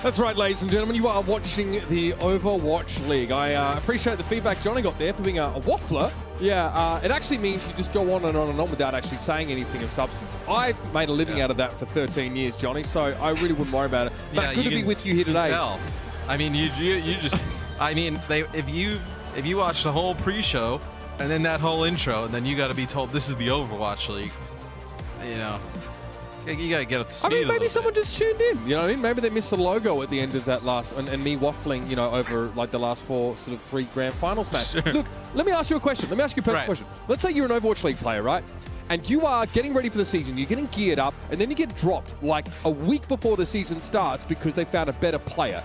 That's right, ladies and gentlemen. You are watching the Overwatch League. I appreciate the feedback Johnny got there for being a waffler. Yeah, it actually means you just go on and on and on without actually saying anything of substance. I've made a living out of that for 13 years, Johnny, so I really wouldn't worry about it. But good to be with you here today. I mean, you just, I mean, if you watch the whole pre-show and then that whole intro, and then you got to be told this is the Overwatch League, you know. You gotta get up to speed. I mean, maybe someone just tuned in. You know what I mean? Maybe they missed the logo at the end of that last, and me waffling, you know, over like the last three grand finals match. Sure. Look, let me ask you a question. Let me ask you a personal question. Let's say you're an Overwatch League player, right? And you are getting ready for the season. You're getting geared up, and then you get dropped like a week before the season starts because they found a better player.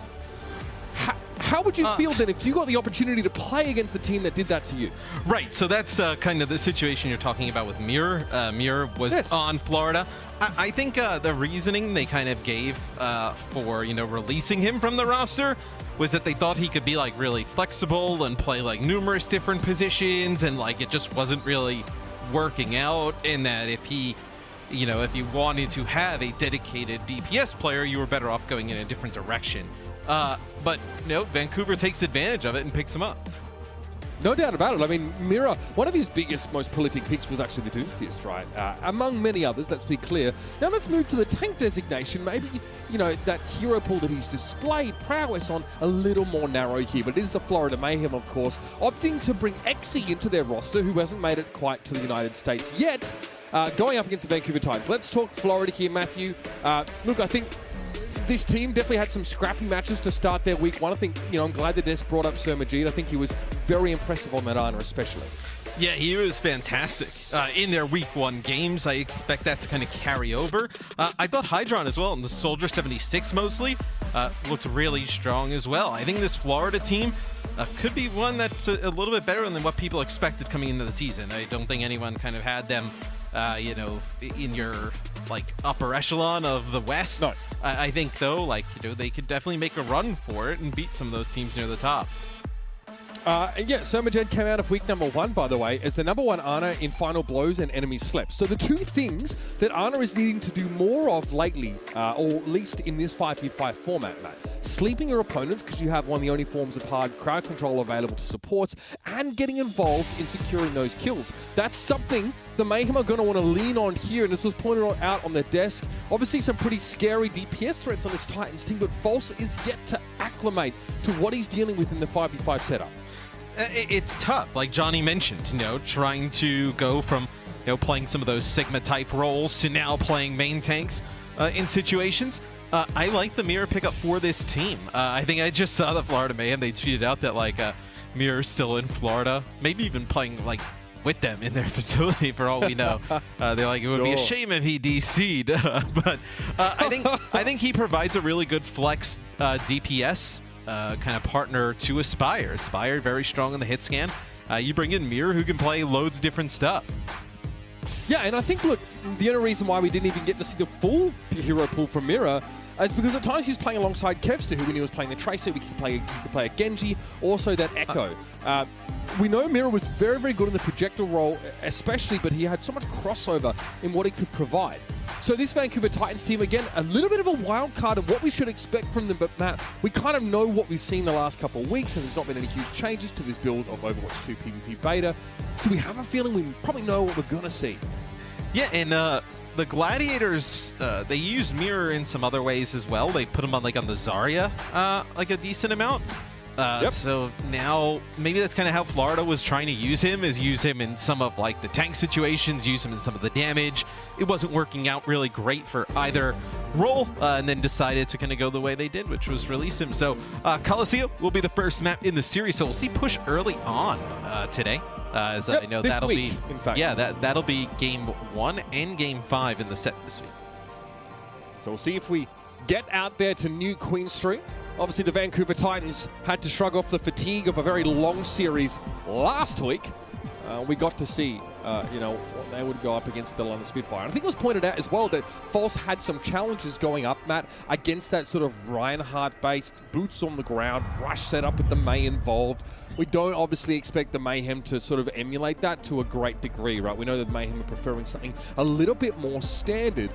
How would you feel then if you got the opportunity to play against the team that did that to you? Right, so that's kind of the situation you're talking about with Mirror. Mirror was on Florida. I think the reasoning they kind of gave for, you know, releasing him from the roster was that they thought he could be like really flexible and play like numerous different positions, and like it just wasn't really working out, and that if he, you know, if you wanted to have a dedicated DPS player, you were better off going in a different direction. But no, Vancouver takes advantage of it and picks him up. No doubt about it. I mean, Mira, one of his biggest, most prolific picks was actually the Doomfist, right? Among many others, let's be clear. Now let's move to the tank designation. Maybe, you know, that hero pool that he's displayed prowess on a little more narrow here, but it is the Florida Mayhem, of course, opting to bring Exy into their roster, who hasn't made it quite to the United States yet, going up against the Vancouver Titans. Let's talk Florida here, Matthew. Look, I think this team definitely had some scrappy matches to start their week one. I think, you know, I'm glad the desk brought up Sir Majid. I think he was very impressive on that Ana especially. Yeah, he was fantastic in their week one games. I expect that to kind of carry over. I thought Hydron as well, and the Soldier 76 mostly, looked really strong as well. I think this Florida team could be one that's a little bit better than what people expected coming into the season. I don't think anyone kind of had them, you know, in your like upper echelon of the West. No. I think though, like, you know, they could definitely make a run for it and beat some of those teams near the top. Yeah, Sir Majid came out of week number one, by the way, as the #1 Ana in final blows and enemy slept. So the two things that Ana is needing to do more of lately, or at least in this 5v5 format, Matt, sleeping your opponents, because you have one of the only forms of hard crowd control available to supports, and getting involved in securing those kills. That's something the Mayhem are going to want to lean on here, and this was pointed out on their desk. Obviously some pretty scary DPS threats on this Titans team, but False is yet to acclimate to what he's dealing with in the 5v5 setup. It's tough, like Johnny mentioned, you know, trying to go from, you know, playing some of those Sigma type roles to now playing main tanks in situations. I like the Mirror pickup for this team. I think I just saw the Florida Mayhem. They tweeted out that like Mirror's still in Florida, maybe even playing like with them in their facility for all we know. They're like, it would be a shame if he DC'd, but I think he provides a really good flex DPS kind of partner to Aspire. Aspire very strong in the hit scan. You bring in Mirror, who can play loads of different stuff. Yeah, and I think, look, the only reason why we didn't even get to see the full hero pool from Mirror is because at times he's playing alongside Kevster, who when he was playing the Tracer, he could play a Genji, also that Echo. We know Mirror was very, very good in the projectile role, especially, but he had so much crossover in what he could provide. So this Vancouver Titans team, again, a little bit of a wild card of what we should expect from them, but Matt, we kind of know what we've seen the last couple of weeks, and there's not been any huge changes to this build of Overwatch 2 PvP beta. So we have a feeling we probably know what we're going to see. Yeah, and the Gladiators, they use Mirror in some other ways as well. They put him on like on the Zarya, like a decent amount. So now maybe that's kind of how Florida was trying to use him, is use him in some of like the tank situations, use him in some of the damage. It wasn't working out really great for either role, and then decided to kind of go the way they did, which was release him. So Colosseo will be the first map in the series, so we'll see push early on today. As I know that'll be, in fact, yeah, that'll be game 1 and game 5 in the set this week. So we'll see if we get out there to New Queen Street. Obviously, the Vancouver Titans had to shrug off the fatigue of a very long series last week. We got to see, you know, what they would go up against the London Spitfire. And I think it was pointed out as well that False had some challenges going up, Matt, against that sort of Reinhardt-based boots on the ground, rush setup with the May involved. We don't obviously expect the Mayhem to sort of emulate that to a great degree, right? We know that Mayhem are preferring something a little bit more standard.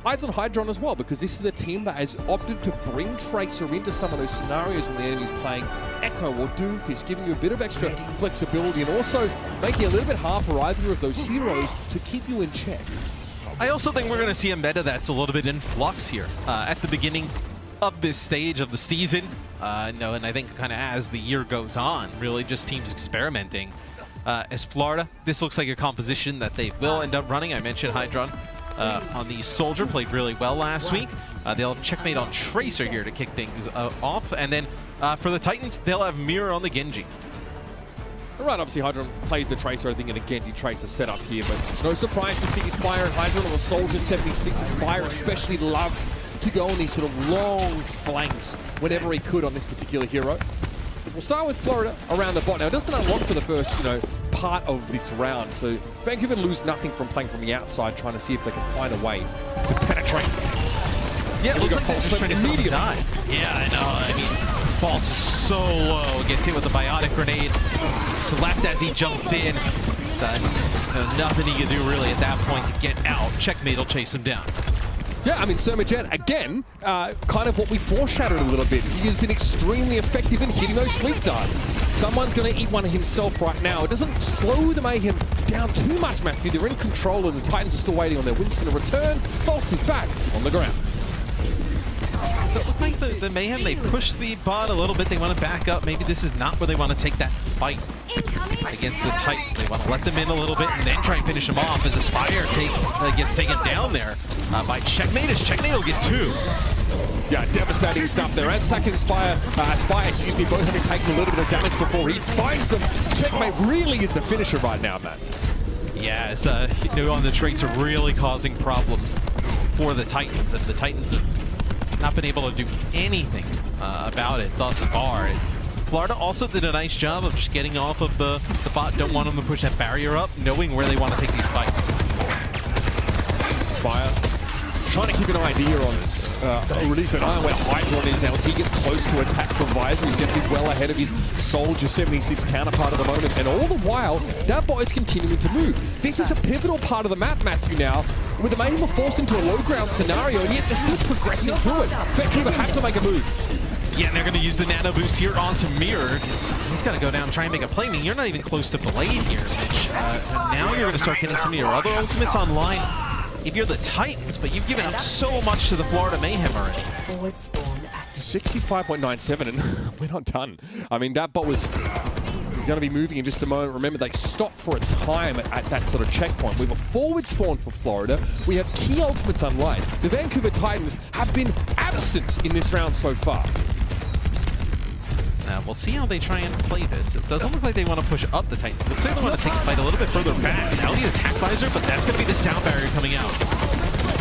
eyes on Hydron as well, because this is a team that has opted to bring Tracer into some of those scenarios when the enemy's playing Echo or Doomfist, giving you a bit of extra flexibility and also making it a little bit hard for either of those heroes to keep you in check. I also think we're going to see a meta that's a little bit in flux here at the beginning of this stage of the season. And I think kind of as the year goes on, really just teams experimenting. As Florida, this looks like a composition that they will end up running. I mentioned Hydron on the Soldier, played really well last week. They'll have checkmate on Tracer here to kick things off. And then for the Titans, they'll have Mirror on the Genji. Right, obviously Hydron played the Tracer, I think, in a Genji Tracer setup here, but no surprise to see Aspire and Hydron on the Soldier 76. Aspire especially loved to go on these sort of long flanks whenever he could on this particular hero. We'll start with Florida around the bot. Now, it doesn't unlock for the first, part of this round, so Vancouver lose nothing from playing from the outside, trying to see if they can find a way to penetrate. Yeah, it looks like False they're just trying to die. Yeah, I know. I mean, False is so low. Gets hit with a biotic grenade. Slapped as he jumps in. So, nothing he can do really at that point to get out. Checkmate will chase him down. Yeah, I mean, Surmajet, again, kind of what we foreshadowed a little bit. He has been extremely effective in hitting those sleep darts. Someone's going to eat one himself right now. It doesn't slow the Mayhem down too much, Matthew. They're in control, and the Titans are still waiting on their Winston to return. False is back on the ground. So it looked like the Mayhem, they pushed the bot a little bit. They want to back up. Maybe this is not where they want to take that fight against the Titans. They want to let them in a little bit and then try and finish them off as Aspire gets taken down there by Checkmate. As Checkmate will get 2. Yeah, devastating stuff there. Aztec and Aspire, both having taken a little bit of damage before he finds them. Checkmate really is the finisher right now, man. Yeah, it's on the traits are really causing problems for the Titans, and the Titans have not been able to do anything about it thus far. As Florida also did a nice job of just getting off of the bot. Don't want them to push that barrier up, knowing where they want to take these fights. Aspire trying to keep an idea on release an eye on where Hydron is now as he gets close to attack from Visor. He's definitely well ahead of his Soldier 76 counterpart at the moment, and all the while, that bot is continuing to move. This is a pivotal part of the map, Matthew, now, with the Mayhem forced into a low ground scenario, and yet they're still progressing through it. Vancouver have to make a move. Yeah, and they're going to use the nano boost here onto Mirror. He's got to go down and try and make a play. I mean, you're not even close to Blade here, Mitch. And now you're going to start getting some of your other ultimates online. If you're the Titans, but you've given up so much to the Florida Mayhem already. 65.97, and we're not done. I mean, that bot was going to be moving in just a moment. Remember, they stopped for a time at that sort of checkpoint. We were forward spawned for Florida. We have key ultimates online. The Vancouver Titans have been absent in this round so far. We'll see how they try and play this. It doesn't look like they want to push up the Titans. It looks like they want to take the fight a little bit further back. Now the attack visor, but that's going to be the sound barrier coming out.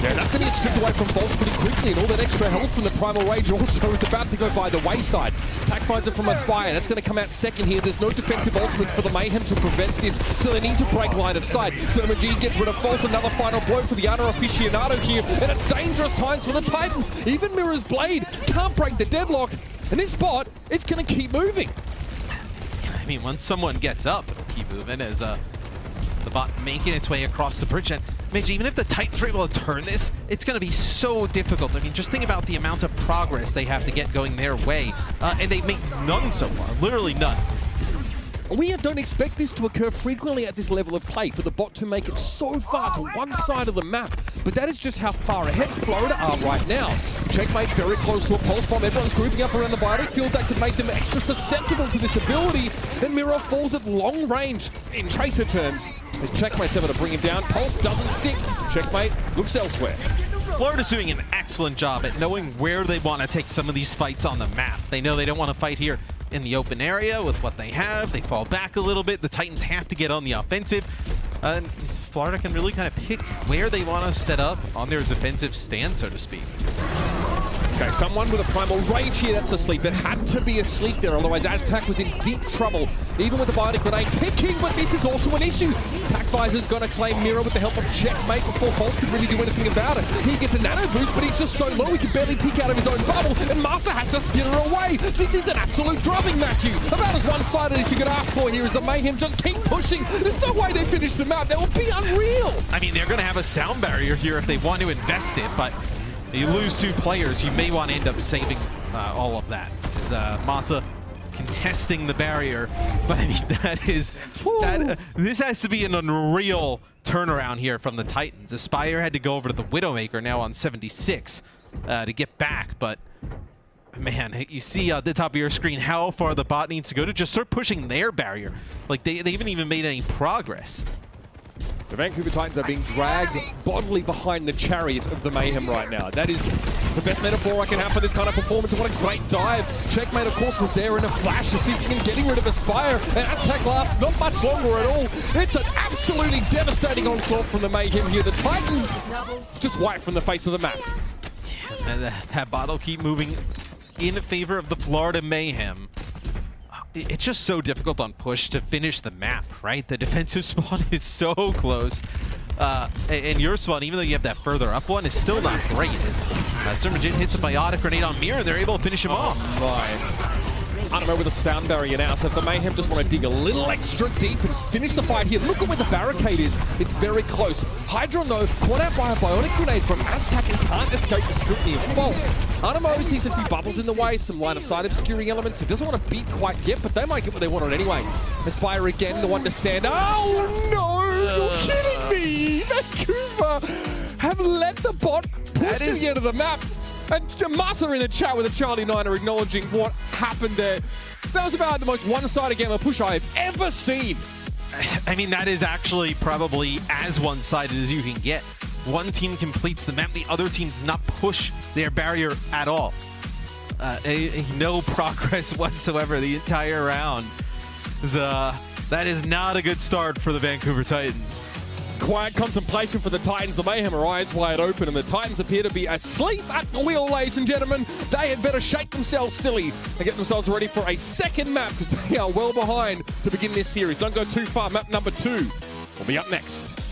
Yeah, that's going to get stripped away from False pretty quickly, and all that extra health from the Primal Rage also is about to go by the wayside. Attack visor from Aspire, that's going to come out second here. There's no defensive ultimates for the Mayhem to prevent this, so they need to break line of sight. Surma G gets rid of False, another final blow for the utter aficionado here, and it's dangerous times for the Titans. Even Mirror's Blade can't break the deadlock, and this bot is going to keep moving. I mean, once someone gets up, it'll keep moving as the bot making its way across the bridge. And Mitch, even if the Titans are able to turn this, it's going to be so difficult. I mean, just think about the amount of progress they have to get going their way. And they've made none so far, literally none. We don't expect this to occur frequently at this level of play, for the bot to make it so far to one side of the map. But that is just how far ahead Florida are right now. Checkmate very close to a pulse bomb. Everyone's grouping up around the biotic field. That could make them extra susceptible to this ability. And Mirror falls at long range in Tracer terms, as Checkmate's able to bring him down. Pulse doesn't stick. Checkmate looks elsewhere. Florida's doing an excellent job at knowing where they want to take some of these fights on the map. They know they don't want to fight here in the open area with what they have. They fall back a little bit. The Titans have to get on the offensive. And Florida can really kind of pick where they want to set up on their defensive stand, so to speak. Okay, Okay, someone with a primal rage here, that's a sleep. It had to be a sleep there, otherwise Aztec was in deep trouble, even with the bionic grenade ticking, but this is also an issue. Tactvisor's gonna claim Mira with the help of Checkmate before Pulse could really do anything about it. He gets a nano boost, but he's just so low he can barely peek out of his own bubble, and Masa has to skitter away. This is an absolute drubbing, Matthew. About as one-sided as you could ask for here as the Mayhem just keep pushing. There's no way they finish the map. That would be unreal. I mean, they're gonna have a sound barrier here if they want to invest it, but you lose 2 players, you may want to end up saving all of that. Is Masa contesting the barrier, but I mean, this has to be an unreal turnaround here from the Titans. Aspire had to go over to the Widowmaker now on 76 to get back, but man, you see at the top of your screen how far the bot needs to go to just start pushing their barrier. Like, they haven't even made any progress. The Vancouver Titans are being dragged bodily behind the chariot of the Mayhem right now. That is the best metaphor I can have for this kind of performance. What a great dive. Checkmate, of course, was there in a flash, assisting in getting rid of Aspire. And Aztec lasts not much longer at all. It's an absolutely devastating onslaught from the Mayhem here. The Titans just wiped from the face of the map. Yeah, that bot will keep moving in favor of the Florida Mayhem. It's just so difficult on push to finish the map, right? The defensive spawn is so close. And your spawn, even though you have that further up one, is still not great. Surmagin hits a biotic grenade on Mira, they're able to finish him off. Animo with a sound barrier now, so if the Mayhem just want to dig a little extra deep and finish the fight here, look at where the barricade is. It's very close. Hydron, though, caught out by a bionic grenade from Aztec and can't escape the scrutiny of False. Animo sees a few bubbles in the way, some line of sight obscuring elements. He doesn't want to beat quite yet, but they might get what they wanted anyway. Aspire again, the one to stand. Oh no! You're kidding me! Vancouver have let the bot push to the end of the map. And Masa in the chat with a Charlie 9 are acknowledging what happened there. That was about the most one-sided game of push I have ever seen. I mean, that is actually probably as one-sided as you can get. One team completes the map, the other team does not push their barrier at all. No progress whatsoever the entire round. That is not a good start for the Vancouver Titans. Quiet contemplation for the Titans. The Mayhem are eyes wide open, and the Titans appear to be asleep at the wheel, ladies and gentlemen. They had better shake themselves silly and get themselves ready for a second map, because they are well behind to begin this series. Don't go too far. Map number 2 will be up next.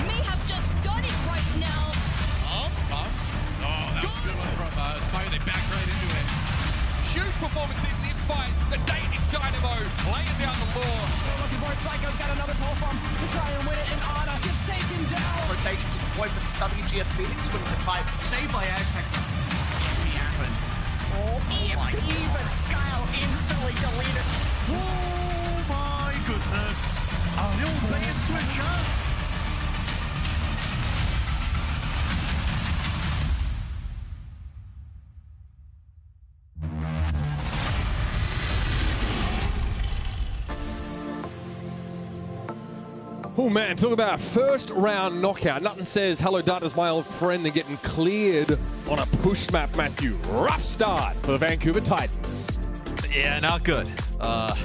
May have just done it right now. Oh, tough. Oh, that was a good one from Smoke. They back right into it. Huge performance in this fight. The Danish Dynamo laying down the law. Looking for it. Psycho's got another pull from to try and win it, and Anna gets taken down. Rotation to deploy for this WGS Phoenix winning the fight. Saved by Aztec. Oh, my EMP, but Skyle instantly deleted. Oh my goodness. A little bait and switch, huh? Oh man, talk about first round knockout. Nothing says hello Data's my old friend than getting cleared on a push map, Matthew. Rough start for the Vancouver Titans. Yeah, not good. Not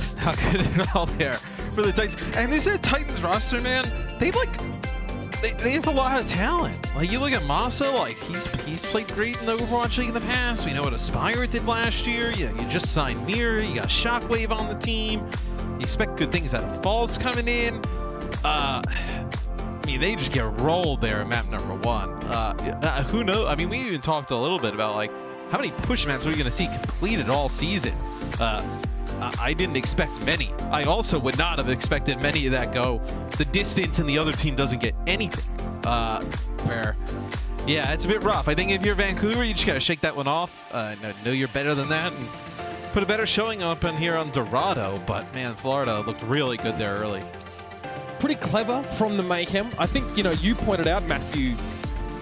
good at all there for the Titans. And this Titans roster, man, they have a lot of talent. Like, you look at Massa, like, he's played great in the Overwatch League in the past. We know what Aspire did last year. You just signed Mirror. You got Shockwave on the team. You expect good things out of Falls coming in. I mean, they just get rolled there at map number 1. Who knows? I mean, we even talked a little bit about, like, how many push maps are we going to see completed all season? I didn't expect many. I also would not have expected many that go the distance and the other team doesn't get anything. Yeah, it's a bit rough. I think if you're Vancouver, you just got to shake that one off. Know you're better than that and put a better showing up in here on Dorado. But, man, Florida looked really good there early. Pretty clever from the Mayhem. I think, you pointed out, Matthew,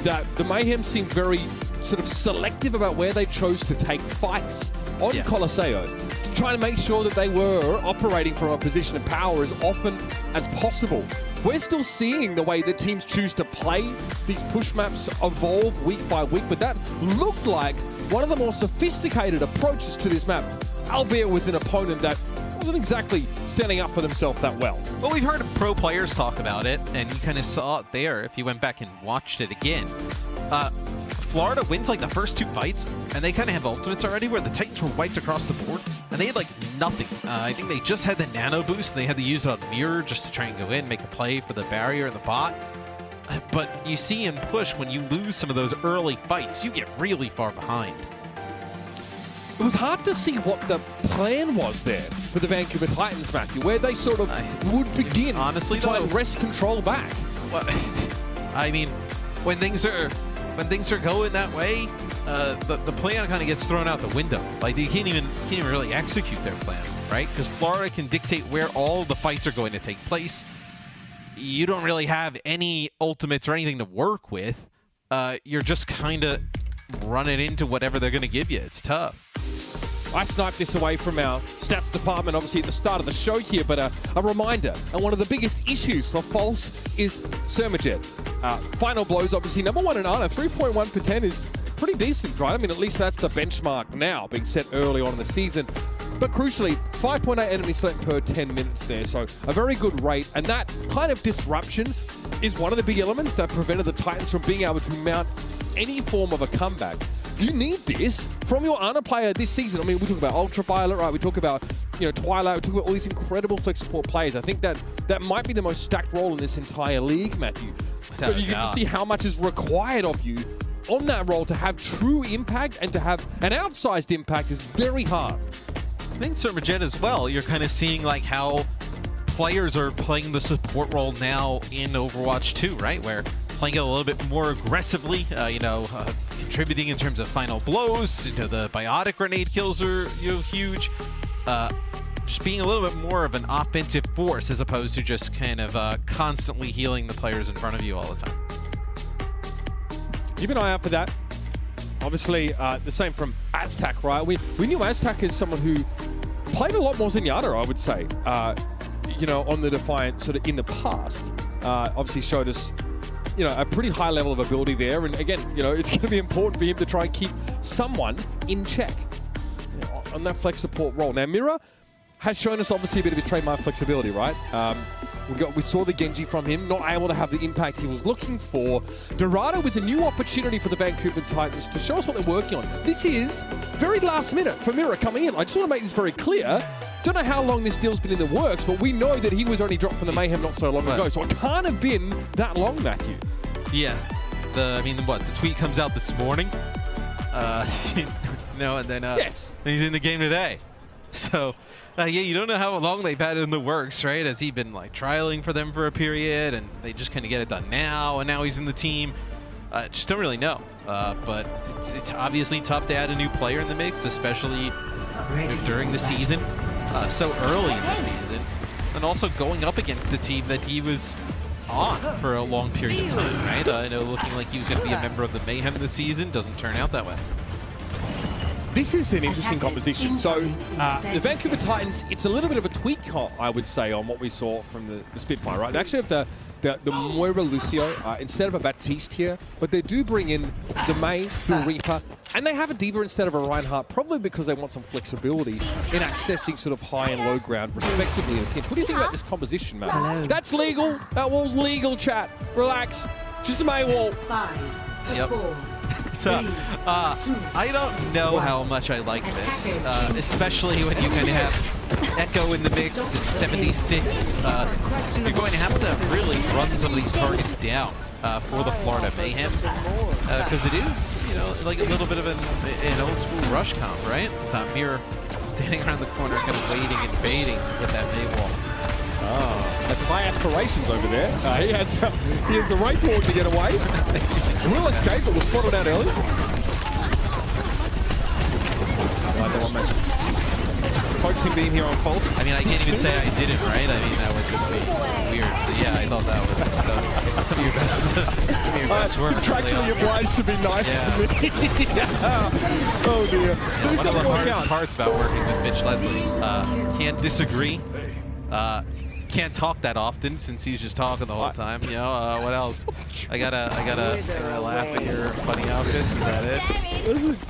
that the Mayhem seemed very sort of selective about where they chose to take fights on Colosseo to try to make sure that they were operating from a position of power as often as possible. We're still seeing the way that teams choose to play these push maps evolve week by week, but that looked like one of the more sophisticated approaches to this map, albeit with an opponent that wasn't exactly standing up for themselves that well. Well, we've heard pro players talk about it, and you kind of saw it there if you went back and watched it again. Florida wins like the first 2 fights, and they kind of have ultimates already where the Titans were wiped across the board, and they had like nothing. I think they just had the nano boost, and they had to use it on Mirror just to try and go in, make a play for the barrier and the bot. But you see in push, when you lose some of those early fights, you get really far behind. It was hard to see what the plan was there for the Vancouver Titans, Matthew, where they sort of would begin honestly, to try and wrest control back. Well, I mean, when things are going that way, the plan kind of gets thrown out the window. Like, you can't even really execute their plan, right? Because Florida can dictate where all the fights are going to take place. You don't really have any ultimates or anything to work with. You're just kind of running into whatever they're going to give you. It's tough. I sniped this away from our stats department, obviously, at the start of the show here, but a reminder, and one of the biggest issues for False is Sermajet. Final blows, obviously, number 1 in Ana, 3.1 per 10 is pretty decent, right? I mean, at least that's the benchmark now, being set early on in the season. But crucially, 5.8 enemy select per 10 minutes there, so a very good rate, and that kind of disruption is one of the big elements that prevented the Titans from being able to mount any form of a comeback. You need this from your Ana player this season. I mean, we talk about Ultraviolet, right? We talk about, Twilight. We talk about all these incredible flex support players. I think that might be the most stacked role in this entire league, Matthew. But you can see how much is required of you on that role to have true impact, and to have an outsized impact is very hard. think Sermajet as well, you're kind of seeing like how players are playing the support role now in Overwatch 2, right? Where playing it a little bit more aggressively, contributing in terms of final blows. The biotic grenade kills are huge. Just being a little bit more of an offensive force as opposed to just kind of constantly healing the players in front of you all the time. Keep an eye out for that. Obviously, the same from Aztac, right? We knew Aztac as someone who played a lot more Zenyatta, I would say, on the Defiant sort of in the past. Obviously showed us, a pretty high level of ability there. And again, it's going to be important for him to try and keep someone in check on that flex support role. Now, Mira has shown us obviously a bit of his trademark flexibility, right? We saw the Genji from him, not able to have the impact he was looking for. Dorado is a new opportunity for the Vancouver Titans to show us what they're working on. This is very last minute for Mira coming in. I just want to make this very clear. Don't know how long this deal's been in the works, but we know that he was only dropped from the Mayhem not so long ago, so it can't have been that long, Matthew. Yeah. The tweet comes out this morning. And then yes, he's in the game today. So, you don't know how long they've had it in the works, right? Has he been like trialing for them for a period, and they just kind of get it done now, and now he's in the team? Just don't really know. But it's obviously tough to add a new player in the mix, especially during the season, so early in the season, and also going up against the team that he was on for a long period of time, right? Looking like he was going to be a member of the Mayhem this season, doesn't turn out that way. This is an interesting composition. So the Vancouver Titans, it's a little bit of a tweak, I would say, on what we saw from the Spitfire, right? They actually have the Moira Lucio instead of a Baptiste here, but they do bring in the May, the Reaper, and they have a D.Va instead of a Reinhardt, probably because they want some flexibility in accessing sort of high and low ground, respectively. What do you think about this composition, man? Hello. That's legal. That wall's legal, chat. Relax. Just a May wall. 5, Yep. 4, So, I don't know how much I like this, especially when you kind of have Echo in the mix at 76. You're going to have to really run some of these targets down for the Florida Mayhem, because it is, like a little bit of an old school rush comp, right? It's not Mirror standing around the corner, kind of waiting and baiting with that May wall. Oh, that's high aspirations over there. He has the right board to get away. Will escape, but was spotted out early. Focusing being here on false. I mean, I can't even say I didn't, right? I mean, that would just be weird. So, yeah, I thought that was some of your best work. Contractually obliged to be nice to me. Oh, dear. One of the hard parts about working with Mitch Leslie, can't disagree. Can't talk that often since he's just talking the whole time. What else? I gotta laugh at your funny outfits. Is that it?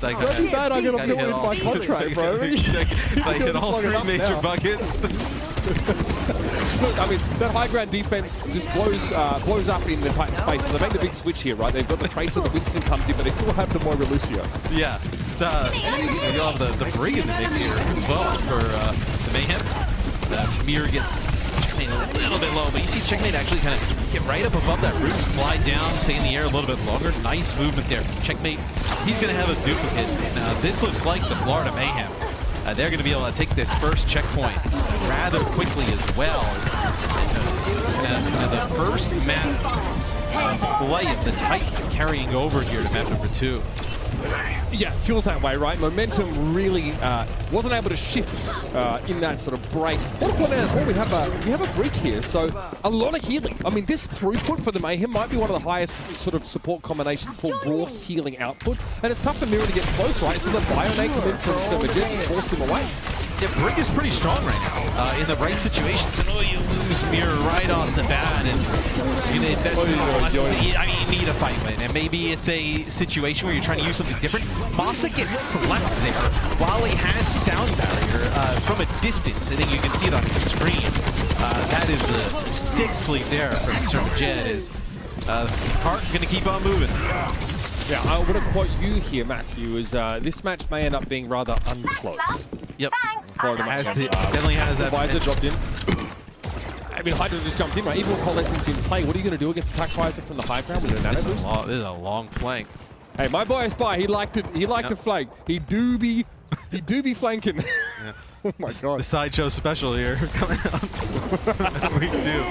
Like, too bad I gotta fill in my contract, bro. I hit all 3 major buckets. Look, I mean, that high ground defense just blows up in the Titan space. So they make the big switch here, right? They've got the Tracer, the Winston comes in, but they still have the Moira Lucio. Yeah. You'll have the Brig in the mix here as well for the Mayhem. Mir gets a little bit low, but you see Checkmate actually kind of get right up above that roof, slide down, stay in the air a little bit longer. Nice movement there. Checkmate, he's going to have a duplicate. And this looks like the Florida Mayhem. They're going to be able to take this first checkpoint rather quickly as well. And the first map play of the Titans carrying over here to map number 2. Yeah, feels that way, right? Momentum really wasn't able to shift in that sort of break. I want to point out as well, we have a break here, so a lot of healing. I mean, this throughput for the Mayhem might be one of the highest sort of support combinations for raw healing output, and it's tough for Mira to get close, right? So the Bionate come in from Sermajet just forced him away. Yeah, Brig is pretty strong right now in the right situations. And you lose Mirror right off the bat, and you invest in I mean, you need a fight win, and maybe it's a situation where you're trying to use something different. Masa gets slept there while he has sound barrier from a distance. I think you can see it on your screen. That is a sick sleep there from Sermajet. Is Hart going to keep on moving? Yeah, I want to quote you here, Matthew, is this match may end up being rather unclose. Yep. Florida definitely has that. Visor dropped in. I mean, Hydra just jumped in, right? Even with Coalescence in play, what are you going to do against attack Visor from the high ground with a nano boost? This is a long flank. Hey, my boy Spy, he liked to flank. He do be He do be flanking. Yeah. Oh my god. The sideshow special here coming up. Week 2.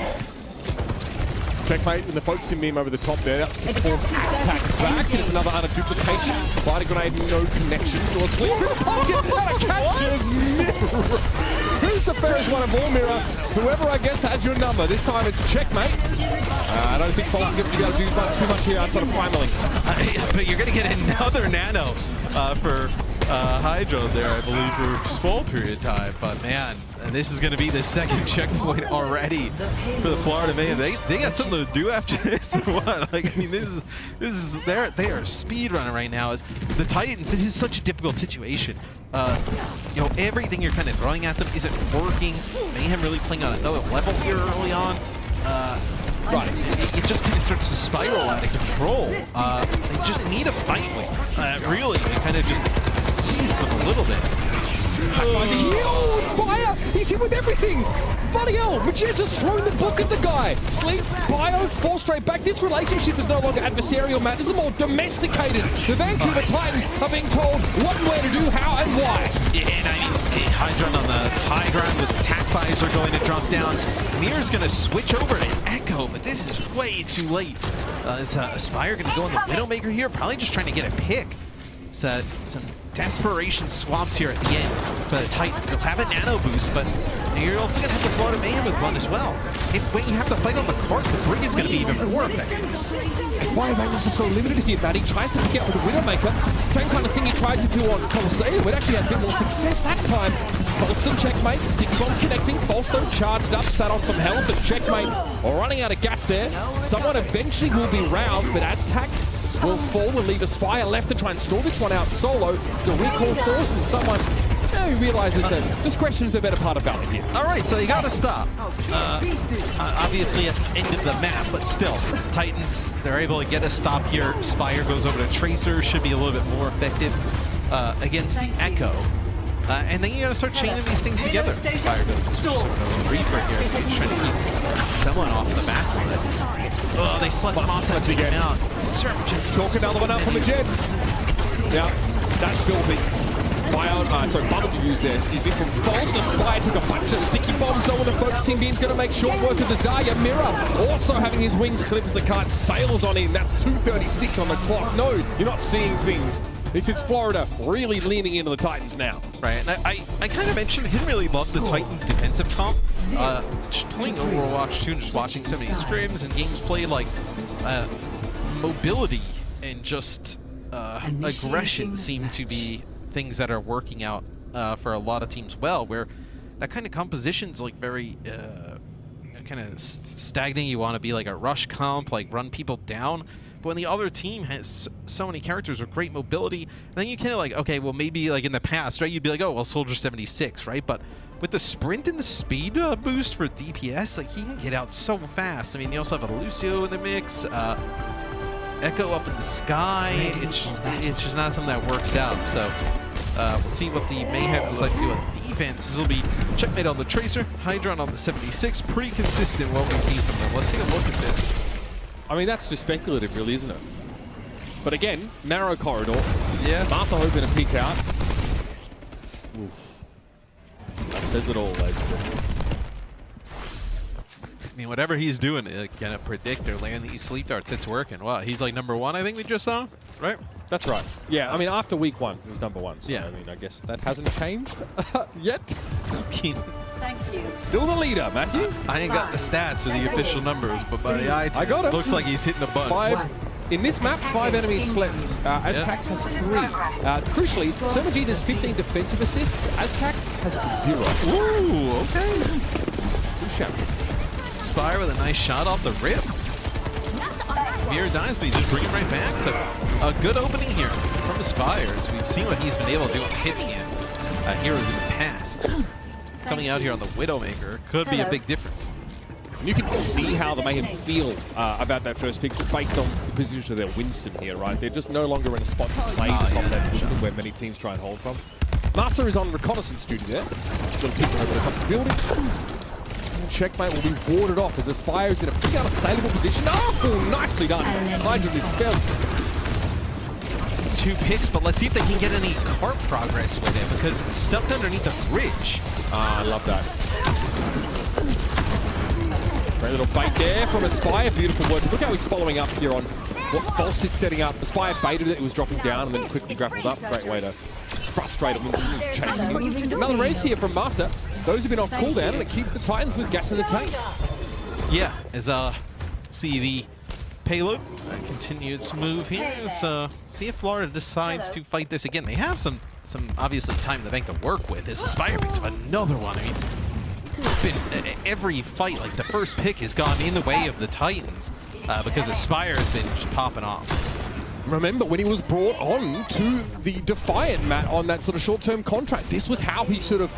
Checkmate with the focusing beam over the top there. That's to force Aztec back. Here's another duplication. Fire grenade, no connections. Nor sleep in the pocket. And a catches Mirror. Who's the fairest one of all, Mirror? Whoever, I guess, has your number. This time it's Checkmate. I don't think False is going to be able to do too much here outside of primaling. But you're going to get another nano for Hydro there, I believe, for small period time. But man, this is going to be the second checkpoint already for the Florida Mayhem. They got something to do after this or what? Like, I mean, they are speed running right now. As the Titans, this is such a difficult situation. You know, everything you're kind of throwing at them isn't working. Mayhem really playing on another level here early on. Right. It just kind of starts to spiral out of control. They just need a fight with. Really, they kind of just ease them a little bit. Oh, Spire! He's hit with everything! Bloody hell! Magenta's thrown the book at the guy! Sleep, Bio, 4 straight back. This relationship is no longer adversarial, Matt. This is more domesticated. The Vancouver Titans are being told what and where to do, how, and why. Yeah, and I mean, Hydron on the high ground with attack fires are going to drop down. Mirror's going to switch over to Echo, but this is way too late. Is Spire going to go on the Widowmaker here? Probably just trying to get a pick. So, some desperation swaps here at the end for the Titans. They'll have a nano boost, but you're also going to have the Florida Mayhem with one as well. When you have to fight on the court, the Brigad's going to be even more effective. Spire's angles are so limited here, Matt. He tries to pick out with the Widowmaker. Same kind of thing he tried to do on Colosseo. It actually had a bit more success that time. False and Checkmate. Sticky bombs connecting. False though charged up, sat on some health, and Checkmate running out of gas there. Someone eventually will be roused, but Aztec will fall and leave a Spire left to try and stall this one out solo. To recall force and someone who realizes that discretion is the better part of valor here. All right, so you got to stop. Obviously at the end of the map, but still, Titans, they're able to get a stop here. Spire goes over to Tracer, should be a little bit more effective against the Echo. And then you got to start chaining these things together. Spire goes Reaper here, so he's trying to keep someone off the back line. Oh, they slept Mossa to get out. Chalk another one up from the Jet. Yeah, that's filthy. Bubble to use there, excuse me, from False. The Spire took a bunch of sticky bombs though, with the focusing beam's going to make short work of the Zarya. Mirror also having his wings clipped as the kite sails on in. That's 2:36 on the clock. No, you're not seeing things. This is Florida really leaning into the Titans now. Right, and I kind of mentioned I didn't really love the Titans' defensive comp. Just playing Overwatch 2 and just watching so many scrims and games played, like mobility and just aggression seem to be things that are working out for a lot of teams well, where that kind of composition's like very kind of stagnant. You want to be like a rush comp, like run people down. But when the other team has so many characters with great mobility, then you kind of like, okay, well maybe like in the past, right, you'd be like, oh, well, Soldier 76, right? But with the sprint and the speed boost for DPS, like he can get out so fast. I mean, you also have a Lucio in the mix, Echo up in the sky. It's just not something that works out. So we'll see what the Mayhem decide to do on defense. This will be Checkmate on the Tracer, Hydron on the 76. Pretty consistent what we've seen from them. Let's take a look at this. I mean, that's just speculative, really, isn't it? But again, narrow corridor. Yeah. Marcel hoping to peek out. Oof. That says it all, ladies and gentlemen. I mean, whatever he's doing, gonna predict or land these sleep darts, it's working. Wow, he's like #1, I think we just saw, right? That's right. Yeah, I mean, after week 1, he was #1. So, yeah. I mean, I guess that hasn't changed yet. Thank you. Still the leader, Matthew. I ain't got the stats or the official numbers, but by the eye test, I got it. Looks like he's hitting a bunch. In this map, 5 enemies slept. Aztec has 3. Crucially, Sermagita's 15 defensive assists. Aztec has 0. Ooh, okay. Good shout. Spire with a nice shot off the rip. Mirror dies, but he just bring it right back. So a good opening here from the Spires. We've seen what he's been able to do on hit scan heroes in the past. Coming out here on the Widowmaker could be a big difference. And you can see how the Mayhem feel about that first pick, just based on the position of their Winston here, right? They're just no longer in a spot to play the top of that position where many teams try and hold from. Massa is on reconnaissance duty there. Little kick over the top of the building. Checkmate will be warded off as the Spire is in a pretty unassailable position. Oh, nicely done. Hydron is fairly 2 picks, but let's see if they can get any cart progress with it because it's stuck underneath the bridge. I love that. Great little bait there from Aspire. Beautiful work. Look how he's following up here on what False is setting up. Aspire baited it. It was dropping down and then quickly grappled up. Great way to frustrate him and chasing him. Another race here from Masa. Those have been off cooldown and it keeps the Titans with gas in the tank. Yeah, as see the payload continue its move here. So see if Florida decides to fight this again. They have some obviously time in the bank to work with. As Aspire picks up another one. I mean, it's been every fight, like the first pick has gone in the way of the Titans because Aspire has been just popping off. Remember when he was brought on to the Defiant, Matt, on that sort of short-term contract, this was how he sort of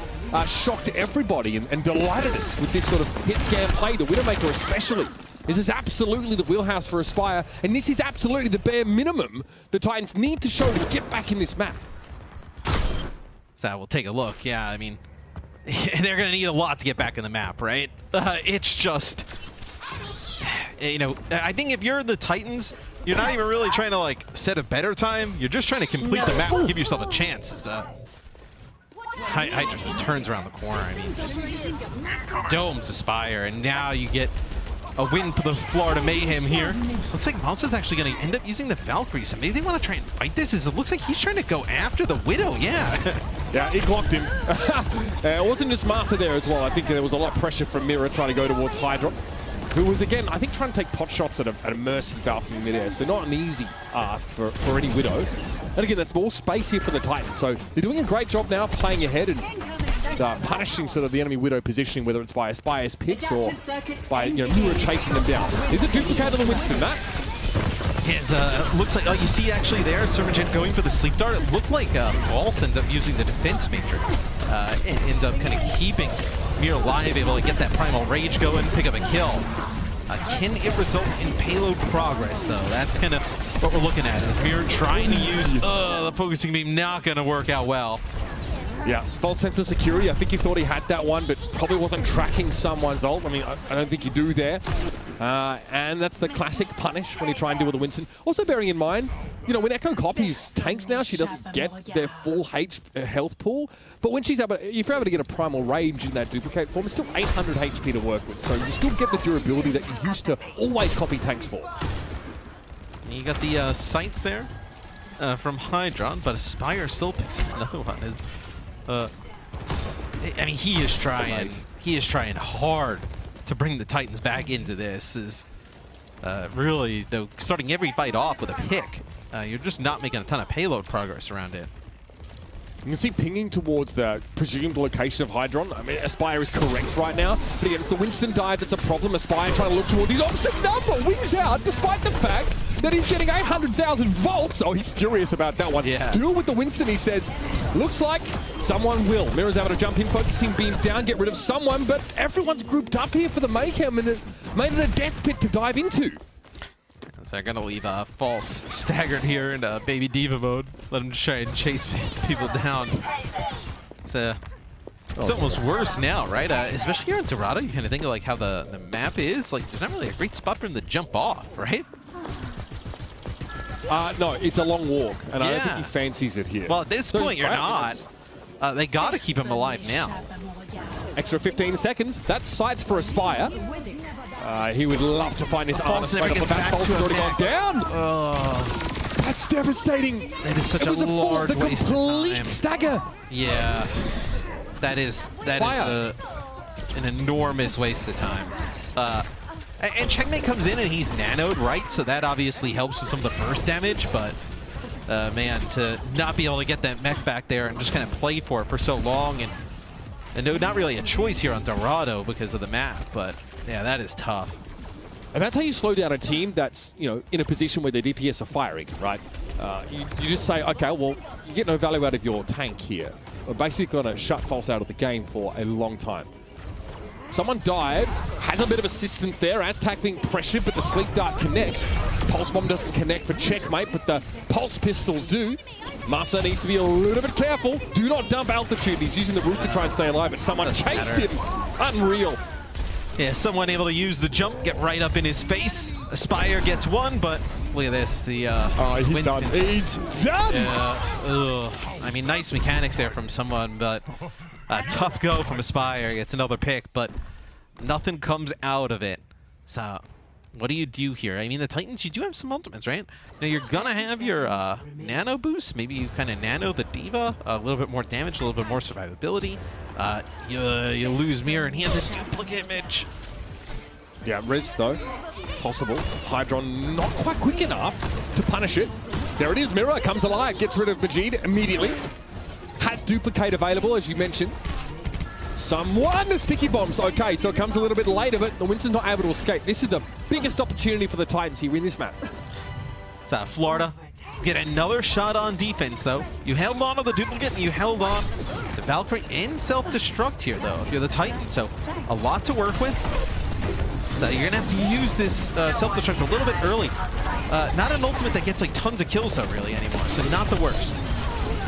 shocked everybody and delighted us with this sort of hit scam play, the Widowmaker especially. This is absolutely the wheelhouse for Aspire, and this is absolutely the bare minimum the Titans need to show to get back in this map. So we'll take a look. Yeah, I mean, they're going to need a lot to get back in the map, right? It's just, you know, I think if you're the Titans, you're not even really trying to like set a better time. You're just trying to complete the map and give yourself a chance. Hydra just turns around the corner. I mean, just domes Aspire, and now you get a win for the Florida Mayhem here. Looks like Mouse is actually going to end up using the Valkyrie. So maybe they want to try and fight this. It looks like he's trying to go after the Widow. Yeah. Yeah, he clocked him. It wasn't just Master there as well. I think there was a lot of pressure from Mira trying to go towards Hydra, who was, again, I think trying to take pot shots at a Mercy Valkyrie midair. So not an easy ask for any Widow. And again, that's more space here for the Titans. So they're doing a great job now playing ahead and punishing sort of the enemy Widow positioning, whether it's by Aspire's picks or by, you know, Mira chasing them down. Is it duplicated on Winston, Matt? It looks like, oh, you see actually there, Sermagent going for the sleep dart. It looked like False ended up using the defense matrix. It ended up kind of keeping Mira alive, able to get that primal rage going, pick up a kill. Can it result in payload progress, though? That's kind of what we're looking at. Is Mira trying to use the focusing beam, not going to work out well. Yeah, false sense of security. I think he thought he had that one, but probably wasn't tracking someone's ult. I mean, I don't think you do there. And that's the classic punish when you try and deal with a Winston. Also bearing in mind, you know, when Echo copies tanks now, she doesn't get their full health pool. But when she's able to, if you're able to get a primal rage in that duplicate form, it's still 800 HP to work with. So you still get the durability that you used to always copy tanks for. You got the sights there from Hydron, but Aspire still picks up another one. I mean, he is trying hard to bring the Titans back into this. Really, though, starting every fight off with a pick. You're just not making a ton of payload progress around it. You can see pinging towards the presumed location of Hydron. I mean, Aspire is correct right now, but again, it's the Winston dive that's a problem. Aspire trying to look towards his opposite number, wings out, despite the fact that he's getting 800,000 volts. Oh, he's furious about that one. Yeah. Deal with the Winston, he says. Looks like someone will. Mira's able to jump in, focusing beam down, get rid of someone, but everyone's grouped up here for the Mayhem, and it made it a death pit to dive into. So they're going to leave False staggered here in Baby Diva mode. Let him try and chase people down. It's almost worse now, right? Especially here in Dorado, you kind of think of like how the map is. Like, there's not really a great spot for him to jump off, right? No, it's a long walk, and I don't think he fancies it here. Well, at this point, you're not. They got to keep him alive now. Extra 15 seconds. That's sights for Aspire. He would love to find his armor straight off the back. False has already gone down. Oh. That's devastating. That is such a large waste of complete time. stagger. Yeah. That is an enormous waste of time. And Checkmate comes in and he's nanoed, right? So that obviously helps with some of the burst damage, but man, to not be able to get that mech back there and just kind of play for it for so long, and no, not really a choice here on Dorado because of the map, but yeah, that is tough. And that's how you slow down a team that's, you know, in a position where their DPS are firing, right? You just say, okay, well, you get no value out of your tank here. We're basically going to shut False out of the game for a long time. Someone dived, has a bit of assistance there. Aztac being pressured, but the sleep dart connects. Pulse bomb doesn't connect for Checkmate, but the pulse pistols do. Masa needs to be a little bit careful. Do not dump altitude. He's using the root to try and stay alive, but someone chased him. Unreal. Yeah, someone able to use the jump, get right up in his face. Aspire gets one, but Look at this. The he's Winston. done. He's done! I mean, nice mechanics there from someone, but a tough go from Aspire. Gets another pick, but nothing comes out of it. So what do you do here? I mean, the Titans, you do have some ultimates, right? Now, you're going to have your nano boost. Maybe you kind of nano the Diva. A little bit more damage, a little bit more survivability. You lose Mirror, and he has a duplicate Mitch. Yeah, res though. Possible. Hydron not quite quick enough to punish it. There it is, Mirror comes alive, gets rid of Majid immediately. Has duplicate available, as you mentioned. Someone, the sticky bombs. Okay, so it comes a little bit later, but the Winston's not able to escape. This is the biggest opportunity for the Titans here in this map. So Florida get another shot on defense, though. You held on to the duplicate, and you held on to Valkyrie and self-destruct here, though, if you're the Titans. So a lot to work with. So you're going to have to use this self-destruct a little bit early. Not an ultimate that gets like tons of kills, though, really, anymore. So not the worst.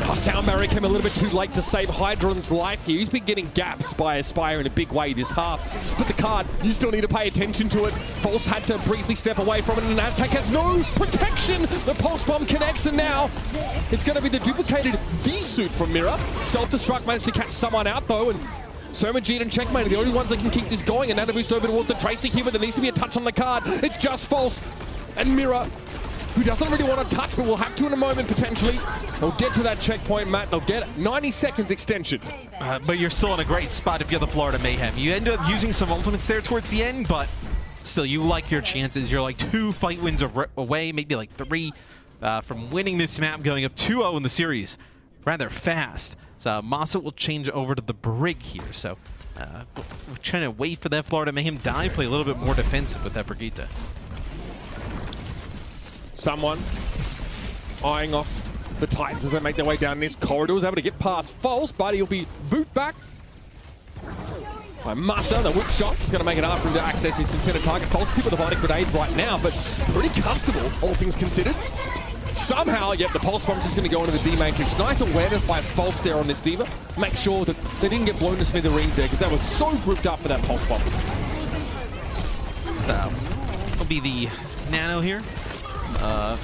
Oh, Sound Barrier came a little bit too late to save Hydron's life here. He's been getting gapped by Aspire in a big way this half. But the card, you still need to pay attention to it. False had to briefly step away from it, and Aztec has no protection. The Pulse Bomb connects, and now it's going to be the duplicated D-suit from Mirror. Self-destruct managed to catch someone out, though, and Sermagene and Checkmate are the only ones that can keep this going. And now they've moved over towards the Tracer here, but there needs to be a touch on the card. It's just False. And Mirror, who doesn't really want to touch, but will have to in a moment, potentially. They'll get to that checkpoint, Matt. They'll get 90 seconds extension. But you're still in a great spot if you're the Florida Mayhem. You end up using some ultimates there towards the end, but still, you like your chances. You're like 2 fight wins away, maybe like 3 from winning this map, going up 2-0 in the series rather fast. So Masa will change over to the Brig here. So we're trying to wait for that Florida Mayhem die, play a little bit more defensive with that Brigitte. Someone eyeing off the Titans as they make their way down this corridor. Was able to get past False, but he'll be boot back by Masa. The whip shot is going to make it hard for him to access his intended target. False hit with a body grenade right now, but pretty comfortable, all things considered. Somehow, yet the Pulse Bomb's just going to go into the D-Matrix. Nice awareness by False there on this Diva. Make sure that they didn't get blown to smithereens there, because that was so grouped up for that Pulse Bomb. So, this will be the Nano here.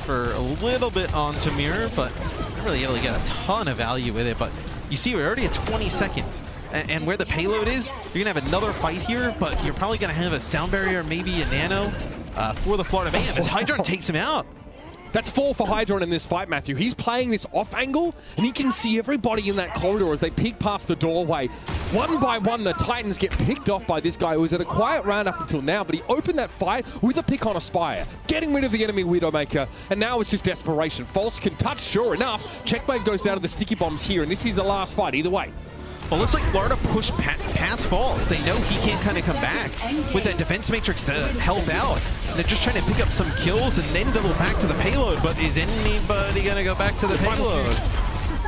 For a little bit onto Mirror, but not really able to get a ton of value with it. But you see, we're already at 20 seconds. And where the payload is, you're going to have another fight here, but you're probably going to have a Sound Barrier, maybe a Nano for the Florida Mayhem as Hydron takes him out. That's 4 for Hydron in this fight, Matthew. He's playing this off angle, and he can see everybody in that corridor as they peek past the doorway. One by one, the Titans get picked off by this guy who was at a quiet round up until now, but he opened that fight with a pick on Aspire, getting rid of the enemy Widowmaker, and now it's just desperation. False can touch, sure enough. Checkmate goes down to the sticky bombs here, and this is the last fight either way. Well, looks like Florida pushed past False. They know he can't kind of come back with that defense matrix to help out. And they're just trying to pick up some kills and then double back to the payload. But is anybody going to go back to the payload?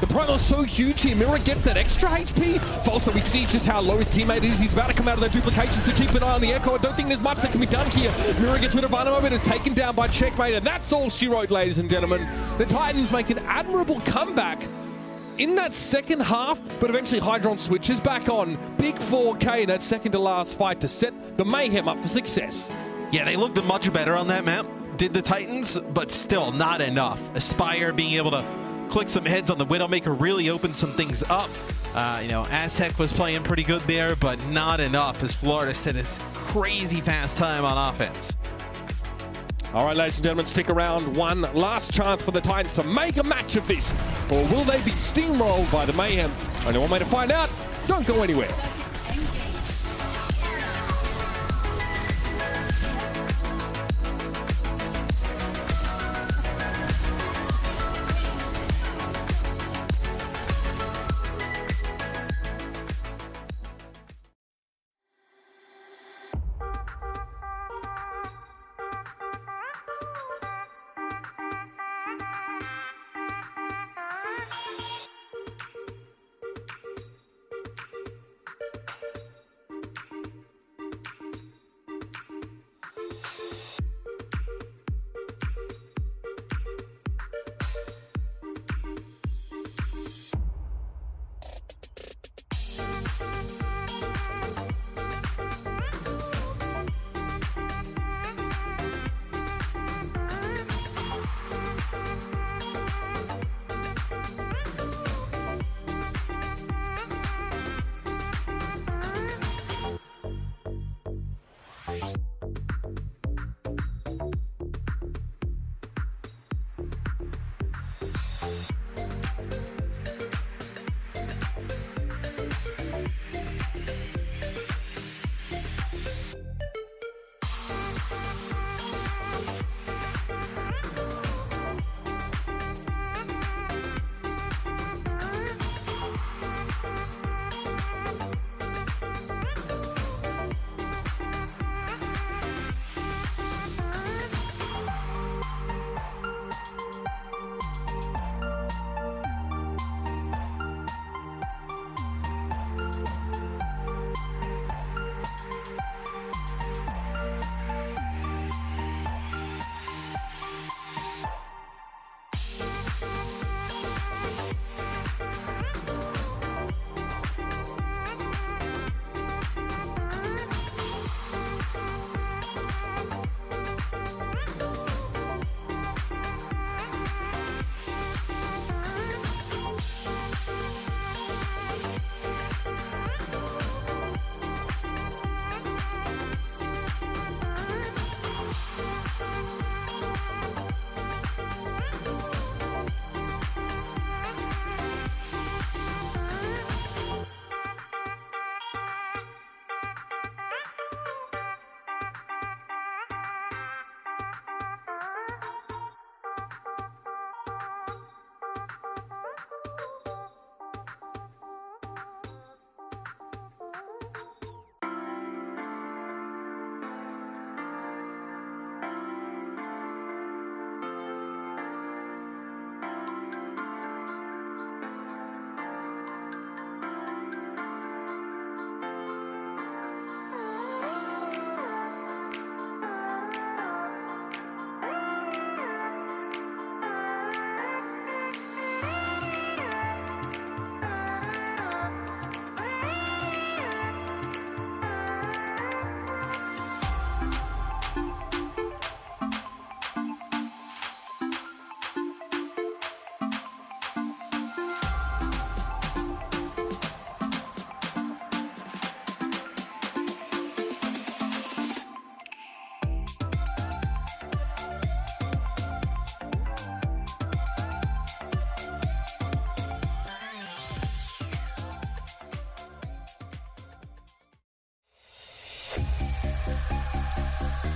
The primal's so huge here. Mirror gets that extra HP. False, that we see just how low his teammate is. He's about to come out of that duplication, so keep an eye on the Echo. I don't think there's much that can be done here. Mirror gets rid of Vanamo, but is taken down by Checkmate. And that's all she wrote, ladies and gentlemen. The Titans make an admirable comeback in that second half, but eventually Hydron switches back on. Big 4K in that second to last fight to set the Mayhem up for success. Yeah, they looked much better on that map, did the Titans, but still not enough. Aspire being able to click some heads on the Widowmaker really opened some things up. You know, Aztec was playing pretty good there, but not enough as Florida set his crazy fast time on offense. All right, ladies and gentlemen, stick around. One last chance for the Titans to make a match of this. Or will they be steamrolled by the Mayhem? Only one way to find out. Don't go anywhere.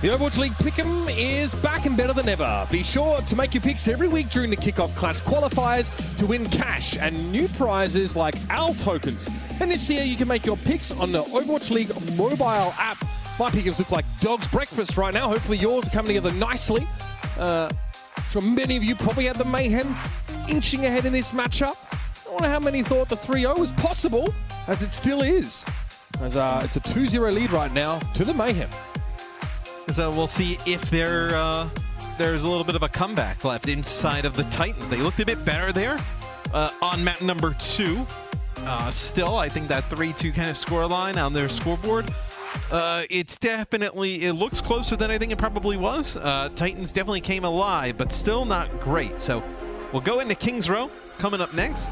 The Overwatch League Pick'em is back and better than ever. Be sure to make your picks every week during the Kickoff Clash Qualifiers to win cash and new prizes like OWL tokens. And this year you can make your picks on the Overwatch League mobile app. My pick'ems look like dog's breakfast right now. Hopefully yours are coming together nicely. Sure many of you probably had the Mayhem inching ahead in this matchup. I wonder how many thought the 3-0 was possible, as it still is. As it's a 2-0 lead right now to the Mayhem. So we'll see if there's a little bit of a comeback left inside of the Titans. They looked a bit better there on map number 2. Still, I think that 3-2 kind of scoreline on their scoreboard, it looks closer than I think it probably was. Titans definitely came alive, but still not great. So we'll go into King's Row coming up next.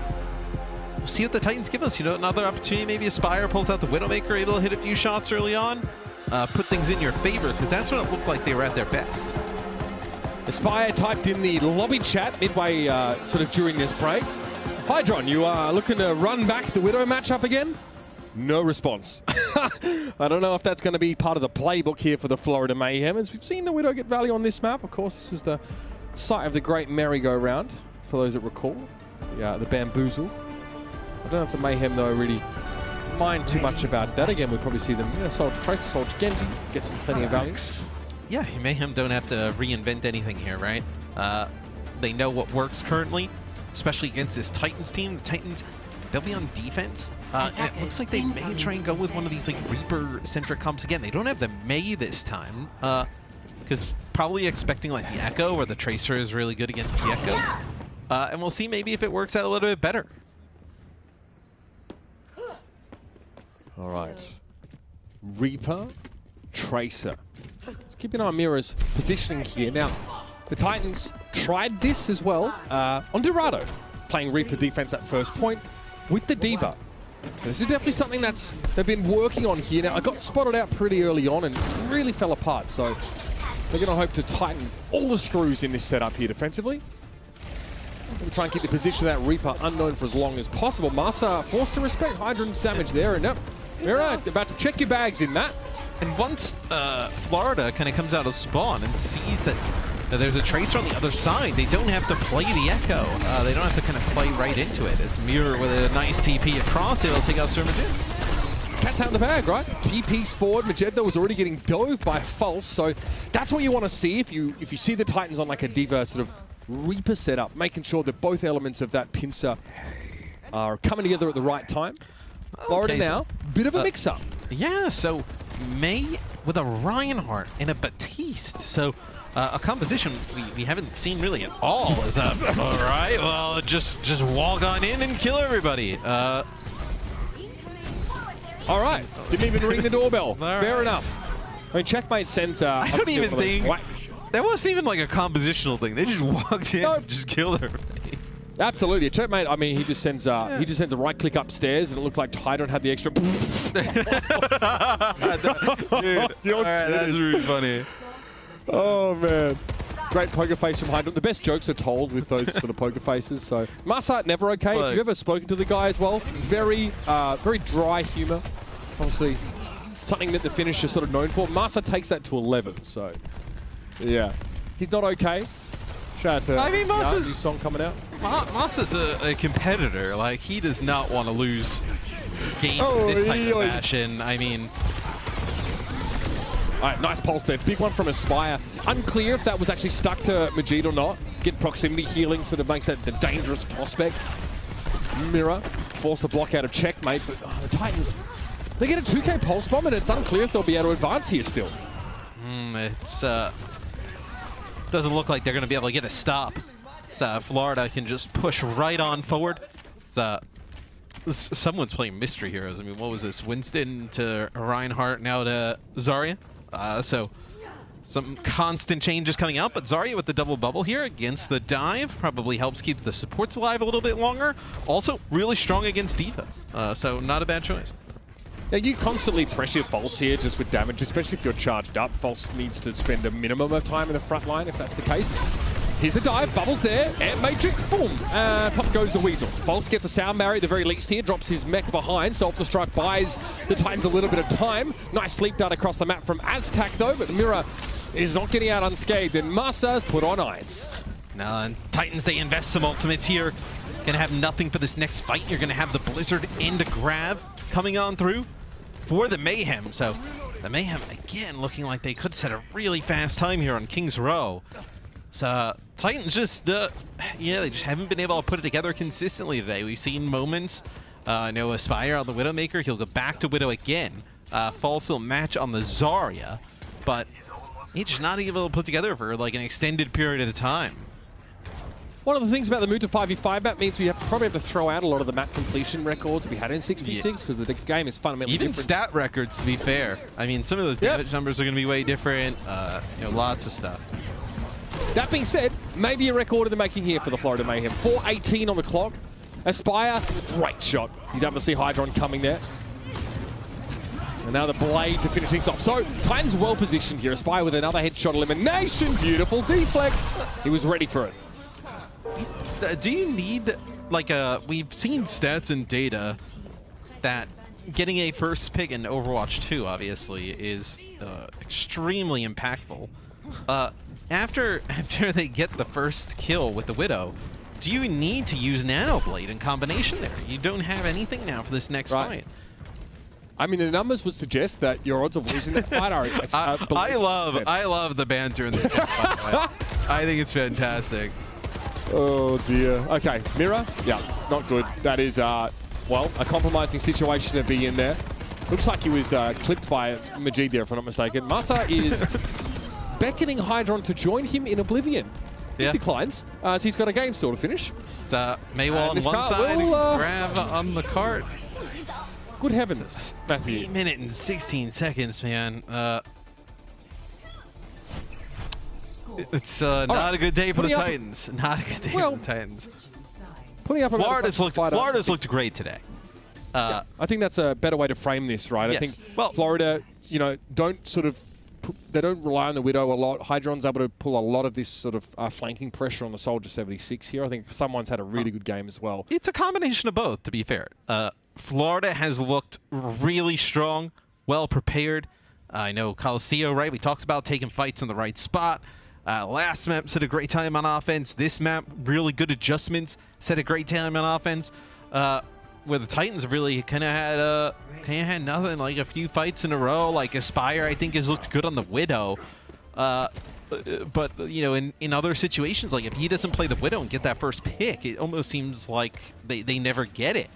We'll see what the Titans give us. You know, another opportunity. Maybe Aspire pulls out the Widowmaker, able to hit a few shots early on. Put things in your favor, because that's when it looked like they were at their best. Aspire typed in the lobby chat midway sort of during this break. Hydron, you are looking to run back the Widow matchup again? No response. I don't know if that's going to be part of the playbook here for the Florida Mayhem, as we've seen the Widow get value on this map. Of course, this was the site of the great merry-go-round, for those that recall. The bamboozle. I don't know if the Mayhem, though, really mind too much about that. Again, we'll probably see them, Soldier Tracer, Soldier Genji, get some plenty of value. Yeah, Mayhem don't have to reinvent anything here, right? They know what works currently, especially against this Titans team. The Titans, they'll be on defense. And it looks like they may try and go with one of these like Reaper-centric comps again. They don't have the May this time, because probably expecting like the Echo, or the Tracer is really good against the Echo. And we'll see maybe if it works out a little bit better. All right. Reaper, Tracer. Let's keep an eye on Mira's positioning here. Now, the Titans tried this as well on Dorado, playing Reaper defense at first point with the D.Va. So this is definitely something they've been working on here. Now, I got spotted out pretty early on and really fell apart, so they're going to hope to tighten all the screws in this setup here defensively. We'll try and keep the position of that Reaper unknown for as long as possible. Masa forced to respect Hydron's damage there, and yep, Mira about to check your bags in that. And once Florida kind of comes out of spawn and sees that there's a Tracer on the other side, they don't have to play the Echo. They don't have to kind of play right into it. As Mirror with a nice TP across, it'll take out Sir Majid. Cat's out in the bag, right? TP's forward. Majed, though, was already getting dove by False, so that's what you want to see if you see the Titans on like a D.Va sort of Reaper setup, making sure that both elements of that pincer are coming together at the right time. Florida now, bit of a mix-up. Yeah, so May with a Reinhardt and a Batiste. So a composition we haven't seen really at all. Is all right, well, just walk on in and kill everybody. All right, didn't even ring the doorbell. Fair enough. I mean, Checkmate sends... I don't even think... That wasn't even like a compositional thing. They just walked in and just killed everybody. Absolutely. Checkmate, I mean, he just sends a right click upstairs and it looked like Hydron had the extra... Dude, all right, that's really funny. Oh, man. Great poker face from Hydron. The best jokes are told with those sort of poker faces. So Marsart, never okay. Have you ever spoken to the guy as well? Very dry humor. Honestly, something that the Finnish is sort of known for. Marsart takes that to 11, so... Yeah, he's not okay. Shout out to new song coming out. Masa's a competitor. Like, he does not want to lose games in this type of fashion. I mean... All right, nice pulse there. Big one from Aspire. Unclear if that was actually stuck to Majid or not. Get proximity healing sort of makes that the dangerous prospect. Mirror forced the block out of Checkmate, but the Titans, they get a 2K pulse bomb and it's unclear if they'll be able to advance here still. It's doesn't look like they're going to be able to get a stop. So Florida can just push right on forward. So someone's playing Mystery Heroes. I mean, what was this? Winston to Reinhardt, now to Zarya. So some constant changes coming out, but Zarya with the double bubble here against the dive probably helps keep the supports alive a little bit longer. Also, really strong against D.Va. So not a bad choice. Now, you constantly pressure False here just with damage, especially if you're charged up. False needs to spend a minimum of time in the front line if that's the case. Here's the dive, bubbles there, and Matrix, boom! Pop goes the Weasel. False gets a sound barrier at the very least here, drops his mech behind. Self-destruct buys the Titans a little bit of time. Nice sleep dart across the map from Aztac though, but Mirror is not getting out unscathed, and Masa's put on ice. Now, and Titans, they invest some ultimates here. Gonna have nothing for this next fight. You're gonna have the Blizzard into grab coming on through for the Mayhem. So the Mayhem, again, looking like they could set a really fast time here on King's Row. So Titans just, yeah, they just haven't been able to put it together consistently today. We've seen moments. I know Aspire on the Widowmaker. He'll go back to Widow again. False will match on the Zarya, but he's just not able to put together for like an extended period of time. One of the things about the move to 5v5 map means we probably have to throw out a lot of the map completion records we had in 6v6 because the game is fundamentally even different. Stat records, to be fair. I mean, some of those damage numbers are going to be way different. You know, lots of stuff. That being said, maybe a record in the making here for the Florida Mayhem. 4:18 on the clock. Aspire, great shot. He's able to see Hydron coming there. And now the blade to finish things off. So, Titans well positioned here. Aspire with another headshot elimination. Beautiful deflect. He was ready for it. Do you need, like, we've seen stats and data that getting a first pick in Overwatch 2, obviously, is extremely impactful. After they get the first kill with the Widow, do you need to use Nanoblade in combination there? You don't have anything now for this next fight. I mean, the numbers would suggest that your odds of losing that fight are... I love the banter in this fight. I think it's fantastic. Oh, dear. Okay, Mirror. Yeah, not good. That is, well, a compromising situation to be in there. Looks like he was clipped by Majid there, if I'm not mistaken. Masa is beckoning Hydron to join him in Oblivion. He declines, so he's got a game still to finish. Maywall on one side, Grav on the cart. Good heavens, Matthew. 8 minutes and 16 seconds, man. It's not a good day for the Titans. Not a good day for the Titans. Putting up Florida's looked great today. Yeah, I think that's a better way to frame this, right? Yes. I think Well, Florida, you know, they don't rely on the Widow a lot. Hydron's able to pull a lot of this sort of flanking pressure on the Soldier 76 here. I think someone's had a really good game as well. It's a combination of both, to be fair. Florida has looked really strong, well prepared. I know Colosseo, right? We talked about taking fights in the right spot. Last map set a great time on offense. This map, really good adjustments, set a great time on offense. Where the Titans really kind of had nothing, like a few fights in a row. Like Aspire, I think, has looked good on the Widow. But you know, in other situations, like if he doesn't play the Widow and get that first pick, it almost seems like they never get it.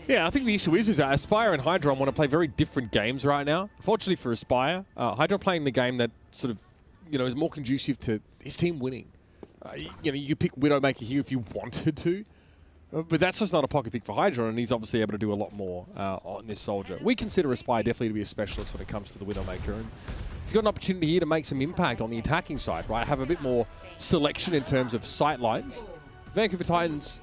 Yeah, I think the issue is that Aspire and Hydron want to play very different games right now. Fortunately for Aspire, Hydron playing the game that sort of, you know, is more conducive to his team winning. You know, you pick Widowmaker here if you wanted to. But that's just not a pocket pick for Hydron, and he's obviously able to do a lot more on this Soldier. We consider Aspire definitely to be a specialist when it comes to the Widowmaker, and he's got an opportunity here to make some impact on the attacking side, right? Have a bit more selection in terms of sight lines. Vancouver Titans,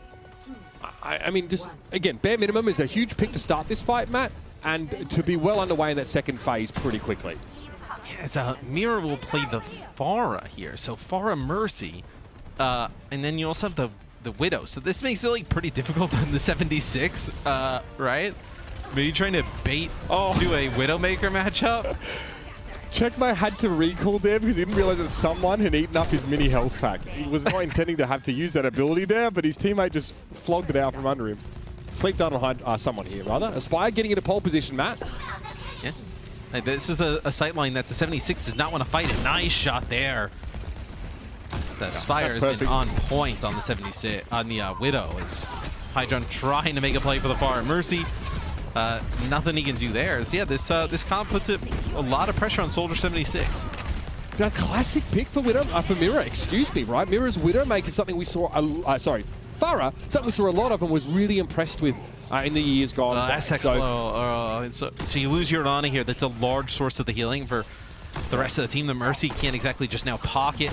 I mean, just, again, bare minimum is a huge pick to start this fight, Matt, and to be well underway in that second phase pretty quickly. Yeah, Mirror will play the Pharah here, so Pharah Mercy, and then you also have the Widow. So this makes it like pretty difficult on the 76, right? Maybe trying to bait do a Widowmaker matchup. Checkmate had to recall there because he didn't realize that someone had eaten up his mini health pack. He was not intending to have to use that ability there, but his teammate just flogged it out from under him. Sleep down on someone here, rather. Aspire getting into pole position, Matt. Yeah. Hey, this is a sight line that the 76 does not want to fight. A nice shot there. The Aspire has been on point on the 76, on the Widow. As Hydron trying to make a play for the Pharah Mercy. Nothing he can do there. So yeah, this comp puts a lot of pressure on Soldier 76. Now, classic pick for Mirror, excuse me, right? Mirror's Widowmaker is something we saw, Pharah, something we saw a lot of and was really impressed with in the years gone. So you lose your Nana here. That's a large source of the healing for the rest of the team. The Mercy can't exactly just now pocket.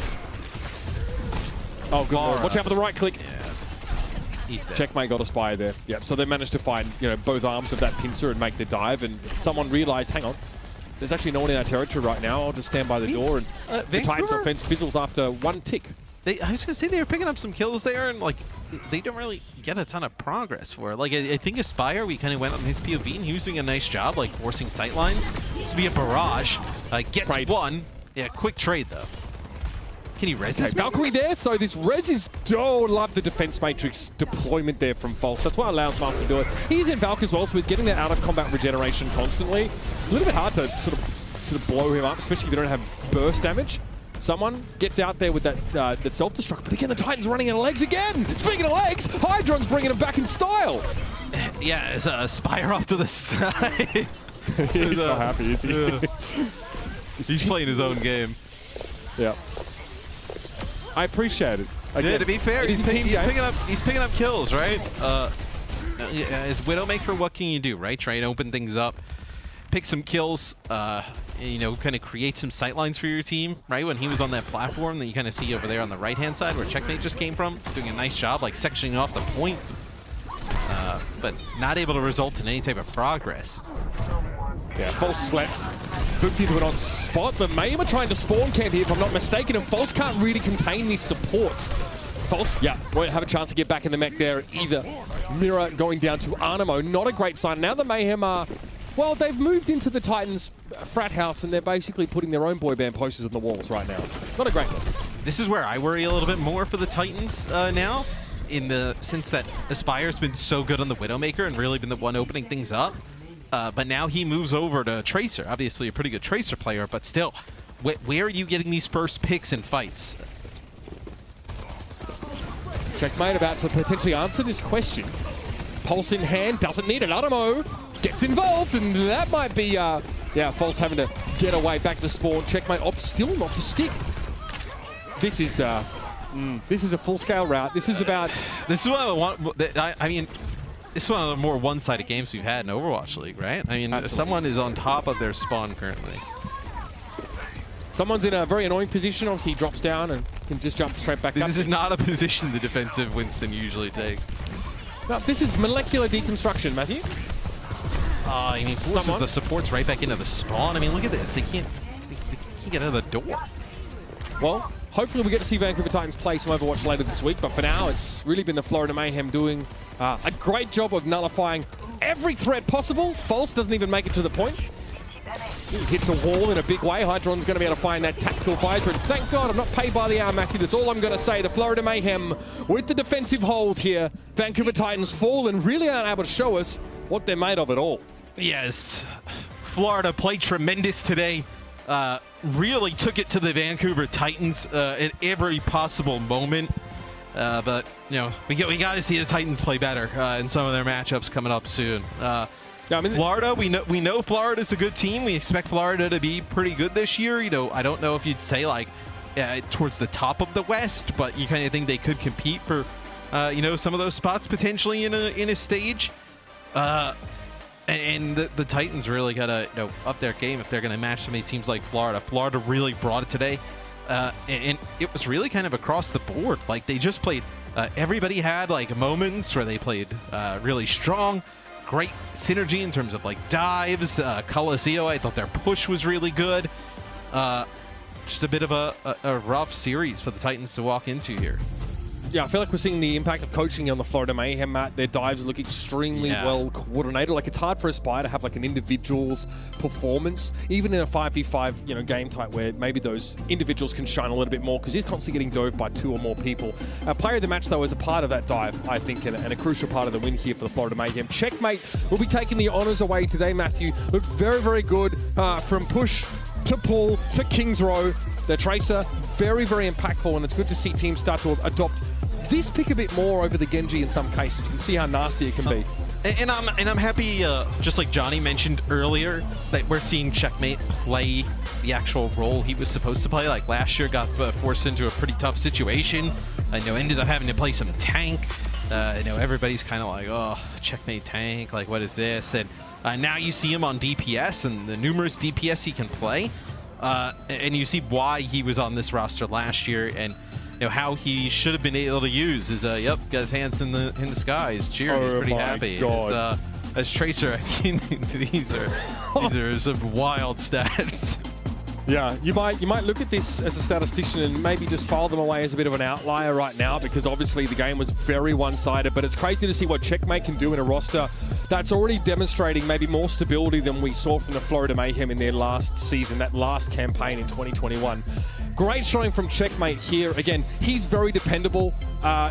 Oh, good lord. Watch out for the right click. Yeah. He's dead. Checkmate got Aspire there. Yep, so they managed to find, you know, both arms of that pincer and make the dive, and someone realized, hang on, there's actually no one in our territory right now. I'll just stand by the door, and the Titans offense fizzles after one tick. I was going to say they were picking up some kills there, and like they don't really get a ton of progress for it. Like I think Aspire, we kind of went on his POV, and he was doing a nice job, like forcing sightlines. This would be a barrage. Gets trade. One. Yeah, quick trade though. Can he res this? Valkyrie there, so this res is... Oh, love the defense matrix deployment there from False. That's what allows Master to do it. He's in Valk as well, so he's getting that out-of-combat regeneration constantly. It's a little bit hard to sort of blow him up, especially if you don't have burst damage. Someone gets out there with that self-destruct, but again, the Titan's running out of legs again! Speaking of legs, Hydron's bringing him back in style! Yeah, it's a Spire off to the side. He's not happy, is he? He's playing his own game. Yeah. I appreciate it. Again, yeah, to be fair, he's picking up kills, right? As Widowmaker, what can you do, right? Try and open things up, pick some kills, you know, kind of create some sightlines for your team, right? When he was on that platform that you kind of see over there on the right-hand side where Checkmate just came from, doing a nice job, like sectioning off the point, but not able to result in any type of progress. Yeah, False slept. Booked into it on spot, but Mayhem are trying to spawn camp here, if I'm not mistaken, and False can't really contain these supports. False, yeah, won't have a chance to get back in the mech there either. Mirror going down to Arnamo, not a great sign. Now the Mayhem are, well, they've moved into the Titans frat house, and they're basically putting their own boy band posters on the walls right now. Not a great look. This is where I worry a little bit more for the Titans now, in the sense that Aspire's been so good on the Widowmaker and really been the one opening things up. But now he moves over to Tracer, obviously a pretty good Tracer player, but still, where are you getting these first picks in fights? Checkmate about to potentially answer this question. Pulse in hand, doesn't need it. Arnamo gets involved, and that might be, yeah, False having to get away back to spawn. Checkmate opts still not to stick. This is a full-scale route. This is about... This is what I want. I mean... This is one of the more one-sided games we've had in Overwatch League, right? I mean, absolutely. Someone is on top of their spawn currently. Someone's in a very annoying position. Obviously, he drops down and can just jump straight back up. This is not a position the defensive Winston usually takes. Now, this is molecular deconstruction, Matthew. He forces the supports right back into the spawn. I mean, look at this. They can't get out of the door. Well, hopefully we get to see Vancouver Titans play some Overwatch later this week, but for now, it's really been the Florida Mayhem doing a great job of nullifying every threat possible. False doesn't even make it to the point. He hits a wall in a big way. Hydron's going to be able to find that tactical visor, and thank God I'm not paid by the hour, Matthew. That's all I'm going to say. The Florida Mayhem with the defensive hold here. Vancouver Titans fall and really aren't able to show us what they're made of at all. Yes, Florida played tremendous today. Really took it to the Vancouver Titans at every possible moment. But you know, we got to see the Titans play better in some of their matchups coming up soon. Yeah, I mean, Florida, we know Florida's a good team. We expect Florida to be pretty good this year. You know, I don't know if you'd say like towards the top of the West, but you kind of think they could compete for you know, some of those spots potentially in a stage. And the Titans really got to, you know, up their game if they're going to match some of these teams like Florida. Florida really brought it today, and it was really kind of across the board. Like they just played. Everybody had like moments where they played really strong. Great synergy in terms of like dives. Colosseo, I thought their push was really good. Just a bit of a rough series for the Titans to walk into here. Yeah, I feel like we're seeing the impact of coaching on the Florida Mayhem, Matt. Their dives look extremely well coordinated. Like, it's hard for Aspire to have like an individual's performance, even in a 5v5, you know, game type where maybe those individuals can shine a little bit more because he's constantly getting dove by 2 or more people. Player of the match, though, is a part of that dive, I think, and a crucial part of the win here for the Florida Mayhem. Checkmate will be taking the honors away today, Matthew. Looked very, very good from push to pull to King's Row. The Tracer, very, very impactful, and it's good to see teams start to adopt this pick a bit more over the Genji in some cases. You can see how nasty it can be. And I'm happy, just like Johnny mentioned earlier, that we're seeing Checkmate play the actual role he was supposed to play. Like last year, got forced into a pretty tough situation. I know ended up having to play some tank. You know, everybody's kind of like, oh, Checkmate tank, like what is this? And now you see him on DPS and the numerous DPS he can play. And you see why he was on this roster last year, and you know how he should have been able to use his got his hands in the skies, cheering. He's pretty happy. As Tracer, I mean, these are some wild stats. Yeah, you might look at this as a statistician and maybe just file them away as a bit of an outlier right now, because obviously the game was very one-sided, but it's crazy to see what Checkmate can do in a roster that's already demonstrating maybe more stability than we saw from the Florida Mayhem in their last season, that last campaign in 2021. Great showing from Checkmate here. Again, he's very dependable.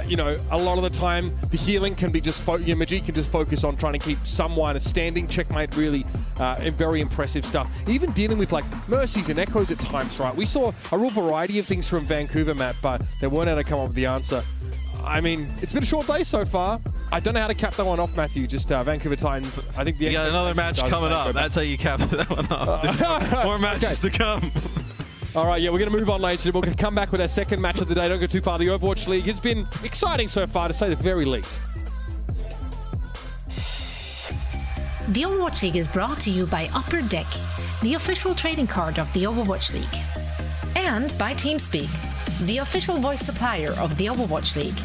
You know, a lot of the time, the healing can be just, Majid can just focus on trying to keep someone standing. Checkmate really very impressive stuff. Even dealing with like mercies and echoes at times, right? We saw a real variety of things from Vancouver, Matt, but they weren't able to come up with the answer. I mean, it's been a short day so far. I don't know how to cap that one off, Matthew. Just Vancouver Titans. I think the got another match coming up. That's how you cap that one off. More matches to come. All right, yeah, we're going to move on later. We're going to come back with our second match of the day. Don't go too far. The Overwatch League has been exciting so far, to say the very least. The Overwatch League is brought to you by Upper Deck, the official trading card of the Overwatch League. And by TeamSpeak, the official voice supplier of the Overwatch League.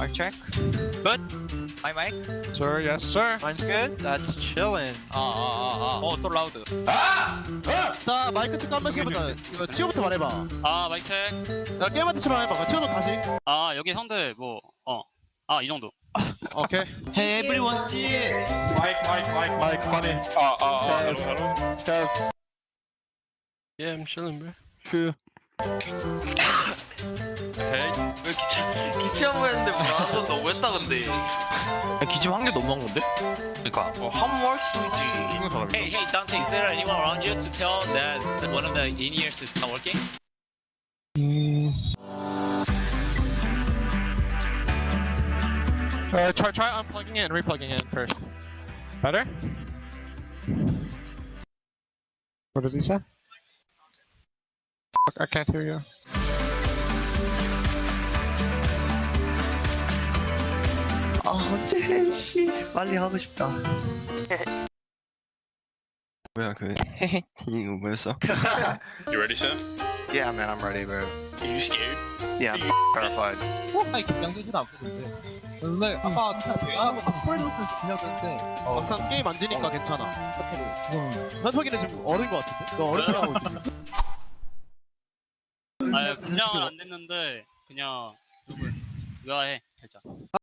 Mic check. Good. My mic. Sir, yes, sir. Mine's good. That's chillin'. so loud. 나 마이크 체크 한 번씩 해보자. 이거 치오부터 말해봐. 마이크 체크. 나 게임한테 처럼 해봐. 치오도 다시. 여기 형들 이 정도. 오케이. Hey everyone see it. 마이크 funny. hello. Yeah, I'm chilling, bro. True. 왜 기침 했는데 나도 너무 했다 근데. 기침 한 개 너무 한 건데? 그러니까 한번 할 수 있지. 사람이. Hey Dante, is there anyone around you to tell that one of the in-ears is not working? Try unplugging it and replugging it first. Better? What did he say? I can't hear you. 어째 씨 빨리 하고 싶다. 뭐야 그 이거 뭐였어? You ready, Sam? Yeah, man, I'm ready, bro. Are you scared? Yeah, I'm terrified. 아니 긴장되지도 않고 근데 아까 소리 들었을 때 긴장됐는데 막상 게임 안 지니까 괜찮아. 현석이는 지금 어린 거 같은데? 너 어린 척하고 있지 지금? 긴장은 안 됐는데 그냥 의아해 살짝.